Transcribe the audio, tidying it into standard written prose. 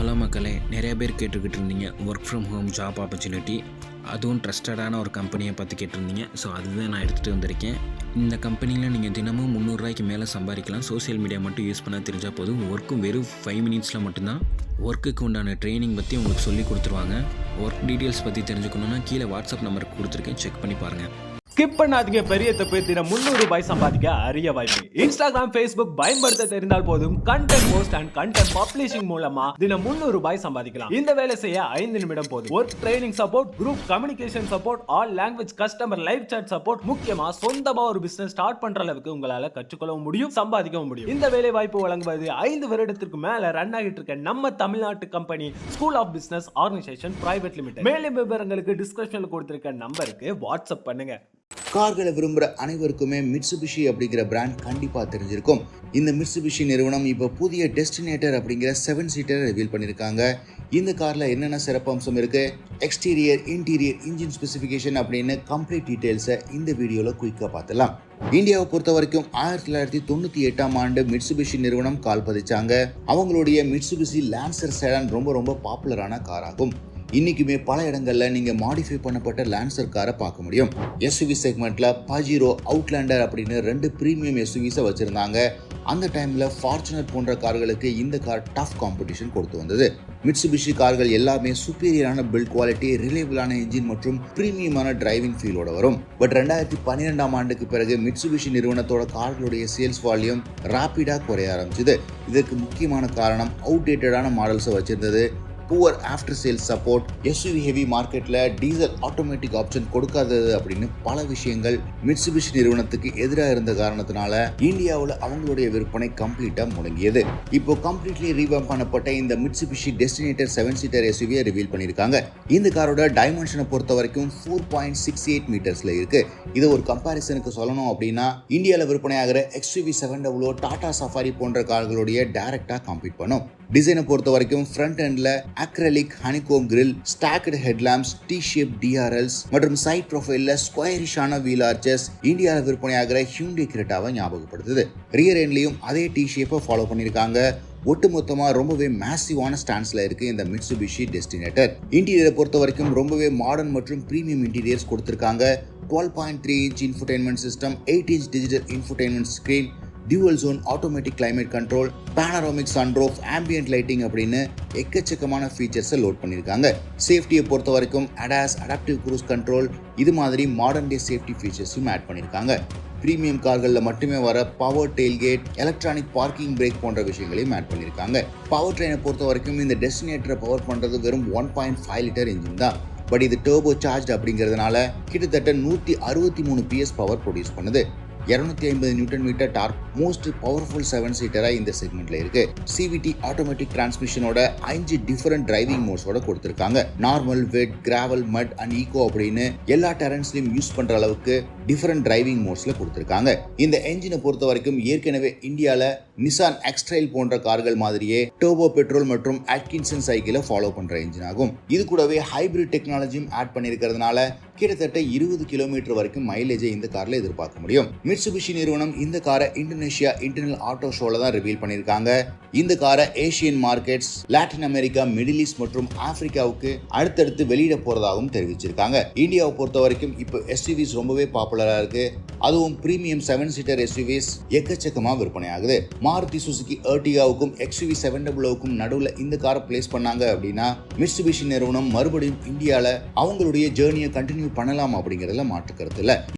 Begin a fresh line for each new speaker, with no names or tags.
Hello மக்களே, நிறைய பேர் கேட்டுக்கிட்டு இருந்தீங்க work from home job opportunity, அதுவும் ட்ரஸ்டடான ஒரு கம்பெனியை பார்த்து கேட்டிருந்தீங்க. ஸோ அதுதான் நான் எடுத்துகிட்டு வந்திருக்கேன். இந்த கம்பெனியில் நீங்கள் தினமும் 300 ரூபாய்க்கு மேலே சம்பாதிக்கலாம். சோஷியல் மீடியா மட்டும் யூஸ் பண்ண தெரிஞ்சால் போதும். ஒர்க்கும் வெறும் 5 மினிட்ஸில் மட்டும்தான். ஒர்க்குக்கு உண்டான ட்ரைனிங் பற்றி உங்களுக்கு சொல்லி கொடுத்துருவாங்க. ஒர்க் டீட்டெயில்ஸ் பற்றி தெரிஞ்சுக்கணுன்னா கீழே வாட்ஸ்அப் நம்பருக்கு கொடுத்துருக்கேன், செக் பண்ணி பாருங்கள்.
ஸ்கிப் பண்ணாதீங்க. பெரிய தப்பு. தினம் 300 ரூபாய் சம்பாதிக்க அரிய வாய்ப்பு. இன்ஸ்டாகிராம், ஃபேஸ்புக் பயன்படுத்த தெரிந்தால் போதும். Content post and content publishing மூலமா தினம் 300 ரூபாய் சம்பாதிக்கலாம். இந்த வேலை செய்ய 5 நிமிடம் போதும். Work training support, group communication support, all language customer live chat support, முக்கியமா சொந்தமா ஒரு பிசினஸ் ஸ்டார்ட் பண்ற அளவுக்கு உங்களால கற்றுக்கொள்ளவும் முடியும், சம்பாதிக்கவும் முடியும். இந்த வேலை வாய்ப்பு வழங்குவது 5 வருடத்திற்கு மேல ரன் ஆகிட்டு இருக்க நம்ம தமிழ்நாட்டு company school of business organisation private limited. மேலும் விவரங்களுக்கு டிஸ்கிரிப்ஷன்ல கொடுத்திருக்க நம்பருக்கு வாட்ஸ்அப் பண்ணுங்க.
கார்களை விரும்புகிற அனைவருக்குமே மிட்சுபிஷி அப்படிங்கிற பிராண்ட் கண்டிப்பாக தெரிஞ்சிருக்கும். இந்த மிட்சுபிஷி நிறுவனம் இப்போ புதிய டெஸ்டினேட்டர் அப்படிங்கிற 7 சீட்டரை ரிவீல் பண்ணியிருக்காங்க. இந்த காரில் என்னென்ன சிறப்பம்சம் இருக்குது, எக்ஸ்டீரியர், இன்டீரியர், இன்ஜின் ஸ்பெசிஃபிகேஷன் அப்படின்னு கம்ப்ளீட் டீட்டெயில்ஸை இந்த வீடியோவில் குயிக்காக பார்த்துலாம். இந்தியாவை பொறுத்த வரைக்கும் 1998ஆம் ஆண்டு மிட்சுபிஷி நிறுவனம் கால் பதிச்சாங்க. அவங்களுடைய மிட்சுபிஷி லான்சர் செடான் ரொம்ப பாப்புலரான கார் ஆகும். இன்னைக்குமே பல இடங்கள்ல நீங்க மாடிஃபை பண்ணப்பட்ட லான்சர் காரை பார்க்க முடியும். எஸ்யூவி செக்மெண்ட்ல பஜீரோ, அவுட்லாண்டர் அப்படின்னு 2 பிரீமியம் எஸ்யூவிஸை வச்சிருந்தாங்க. அந்த டைம்ல ஃபார்ச்சுனர் போன்ற கார்களுக்கு இந்த கார் டஃப் காம்படிஷன் கொடுத்து வந்தது. மிட்சுபிஷி கார்கள் எல்லாமே சுப்பீரியரான பில்ட் குவாலிட்டி, ரிலேபிளான இன்ஜின் மற்றும் பிரீமியமான டிரைவிங் ஃபீலோட வரும். பட் 2012ஆம் ஆண்டுக்கு பிறகு மிட்சுபிஷி நிறுவனத்தோட கார்களுடைய சேல்ஸ் வால்யூம் ராபிடா குறைய ஆரம்பிச்சது. இதற்கு முக்கியமான காரணம் அவுடேட்டடான மாடல்ஸை வச்சிருந்தது, poor after sales support, SUV heavy மார்க்கெட்ல டீசல் ஆட்டோமேட்டிக் ஆப்ஷன் கொடுக்காதது அப்படின்னு பல விஷயங்கள் மிட்சுபிஷி நிறுவனத்துக்கு எதிராக இருந்த காரணத்தினால இந்தியாவில் அவங்களுடைய விற்பனை கம்ப்ளீட்டா முடங்கியது. இப்போ கம்ப்ளீட்லி ரீவாம்ப் பண்ணப்பட்ட இந்த மிட்சுபிஷி டெஸ்டினேட்டர் 7 சீட்டர் எஸ்யூவியை ரிவீல் பண்ணியிருக்காங்க. இந்த காரோட டைமென்ஷனை பொறுத்த வரைக்கும் 4.68 மீட்டர்ஸ்ல இருக்கு. இதை ஒரு கம்பாரிசனுக்கு சொல்லணும் அப்படின்னா இந்தியாவில் விற்பனையாகிற XUV 700, டாடா சஃபாரி போன்ற கார்களுடைய டைரக்டா காம்பீட் பண்ணும். டிசைனை பொறுத்த வரைக்கும் ஃப்ரண்ட் எண்ட்ல acrylic honeycomb grille, stacked headlamps, T shape DRLs மற்றும் சைட் ப்ரொஃபைல்ல ஸ்கொயரிஷான வீல் ஆர்ச்சஸ் இந்தியாவில் விற்பனையாகிற ஹியூண்டை கிரெட்டாவை ஞாபகப்படுத்துது. ரியர் எண்ட்லயும் அதே டி-ஷேப்பை ஃபாலோ பண்ணியிருக்காங்க. ஒட்டுமொத்தமா ரொம்பவே மேசிவான ஸ்டாண்ட்ஸ்ல இருக்கு இந்த மிட்சுபிஷி டெஸ்டினேட்டர். இன்டீரியரை பொறுத்த வரைக்கும் ரொம்பவே மாடர்ன் மற்றும் பிரீமியம் இன்டீரியர்ஸ் கொடுத்திருக்காங்க. 12.3 inch infotainment system, 8 inch digital infotainment screen, dual zone automatic climate control, panoramic sunroof, ambient lighting அப்படின்னு எக்கச்சக்கமான ஃபீச்சர்ஸை லோட் பண்ணியிருக்காங்க. சேஃப்டியை பொறுத்த வரைக்கும் ADAS, அடாப்டிவ் க்ரூஸ் கண்ட்ரோல், இது மாதிரி மாடர்ன் டே சேஃப்டி ஃபீச்சர்ஸும் ஆட் பண்ணியிருக்காங்க. பிரீமியம் கார்களில் மட்டுமே வர power tailgate, electronic parking brake போன்ற விஷயங்களையும் ஆட் பண்ணியிருக்காங்க. பவர் ட்ரெயினை பொறுத்த வரைக்கும் இந்த டெஸ்டினேட்டரை பவர் பண்ணுறது வெறும் 1.5 லிட்டர் இன்ஜின் தான். பட் இது டர்போ சார்ஜ் அப்படிங்கிறதுனால கிட்டத்தட்ட 163 PS பவர் ப்ரொடியூஸ் பண்ணுது. 250 newton metre torque, most powerful 7 சீட்டரா இந்த செக்மெண்ட்ல இருக்கு. CVT ஆட்டோமேட்டிக் டிரான்ஸ்மிஷனோட 5 டிஃபரெண்ட் டிரைவிங் மோட்ஸோட கொடுத்திருக்காங்க. Normal, wet, gravel, mud and eco அப்படின்னு எல்லா டெரன்ஸ்லயும் யூஸ் பண்ற அளவுக்கு டிஃபரெண்ட் டிரைவிங் மோட்ஸ்ல கொடுத்திருக்காங்க. இந்த என்ஜினை பொறுத்த வரைக்கும் ஏற்கனவே இந்தியால நிசான் எக்ஸ்ட்ரைல் போன்ற கார்கள் மாதிரியே டர்போ பெட்ரோல் மற்றும் அட்கின்சன் சைக்கிளை ஃபாலோ பண்ற என்ஜின் ஆகும். இது கூடவே ஹைபிரிட் டெக்னாலஜியும் ஆட் பண்ணிருக்கிறதுனால கிட்டத்தட்ட 20 கிலோமீட்டர் வரைக்கும் மைலேஜை இந்த கார்ல எதிர்பார்க்க முடியும். மிட்சுபிஷி நிறுவனம் இந்த காரை இந்தோனேஷியா இன்டர்னல் ஆட்டோ ஷோல தான் ரிவீல் பண்ணியிருக்காங்க. இந்த காரை Asian markets, Latin America, Middle East மற்றும் ஆப்பிரிக்காவுக்கு அடுத்தடுத்து வெளியிட போறதாகவும் தெரிவிச்சிருக்காங்க. இந்தியாவை பொறுத்த வரைக்கும் இப்போ SUVs ரொம்பவே பாப்புலரா இருக்கு. அதுவும் பிரீமியம் 7 சீட்டர் SUVs எக்கச்சக்கமா விற்பனை ஆகுது. மாருதி சுசுகி எர்டிகாவுக்கும் XUV 700க்கும் நடுவில் இந்த காரை பிளேஸ் பண்ணாங்க அப்படின்னா மிட்சுபிஷி நிறுவனம் மறுபடியும் இந்தியாவில் அவங்களுடைய ஜேர்னியை கண்டினியூ பண்ணலாம் அப்படிங்கிறதுல மாற்று கருத்து இல்லை.